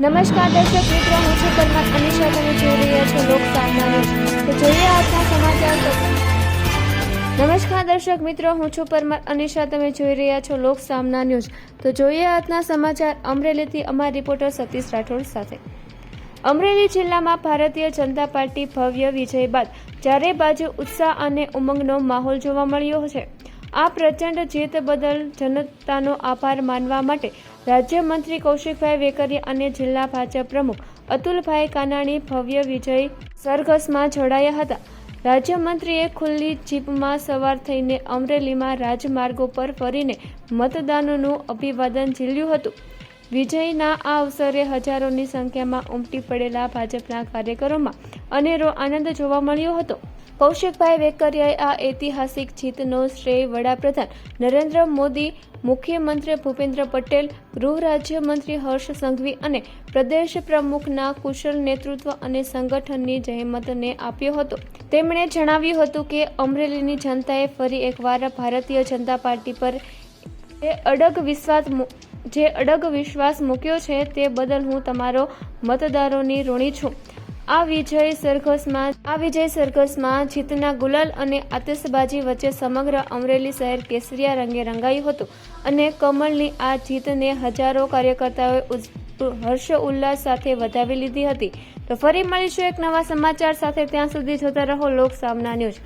નમસ્કાર દર્શક મિત્રો, હું છું પરમાર અનિશા. તમે જોઈ રહ્યા છો લોક સામના ન્યૂઝ. તો જોઈએ આજના સમાચાર. નમસ્કાર દર્શક મિત્રો, હું છું પરમાર અનિશા. તમે જોઈ રહ્યા છો લોક સામના ન્યૂઝ. તો જોઈએ આજના સમાચાર અમરેલીથી અમારા રિપોર્ટર સતીશ રાઠોડ સાથે. અમરેલી જિલ્લામાં ભારતીય જનતા પાર્ટી ભવ્ય વિજય બાદ ચારે બાજુ ઉત્સાહ અને ઉમંગનો માહોલ જોવા મળ્યો છે. આ પ્રચંડ જીત બદલ જનતાનો આભાર માનવા માટે રાજ્યમંત્રી કૌશિકભાઈ વેકરિયા અને જિલ્લા ભાજપ પ્રમુખ અતુલભાઈ કાનાણી ભવ્ય વિજય સરઘસમાં જોડાયા હતા. રાજ્યમંત્રીએ ખુલ્લી જીપમાં સવાર થઈને અમરેલીમાં રાજમાર્ગો પર ફરીને મતદારોનું અભિવાદન ઝીલ્યું હતું. વિજયના આ અવસરે હજારોની સંખ્યામાં ઉમટી પડેલા ભાજપના કાર્યકરોમાં અનેરો આનંદ જોવા મળ્યો હતો. કૌશિકભાઈ વેકરિયાએ આ ઐતિહાસિક જીતનો શ્રેય વડાપ્રધાન નરેન્દ્ર મોદી, મુખ્યમંત્રી ભૂપેન્દ્ર પટેલ, ગૃહ રાજ્યમંત્રી હર્ષ સંઘવી અને પ્રદેશ પ્રમુખના કુશળ નેતૃત્વ અને સંગઠનની જહેમતને આપ્યો હતો. તેમણે જણાવ્યું હતું કે અમરેલીની જનતાએ ફરી એકવાર ભારતીય જનતા પાર્ટી પર જે અડગ વિશ્વાસ મૂક્યો છે તે બદલ હું તમારો મતદારોની ઋણી છું. આ વિજય સરઘસમાં જીતના ગુલાલ અને આતિશબાજી વચ્ચે સમગ્ર અમરેલી શહેર કેસરિયા રંગે રંગાયું હતું અને કમલની આ જીતને હજારો કાર્યકર્તાઓએ હર્ષ ઉલ્લાસ સાથે વધાવી લીધી હતી. તો ફરી મળીશું એક નવા સમાચાર સાથે. ત્યાં સુધી જોતા રહો લોક સામના ન્યૂઝ.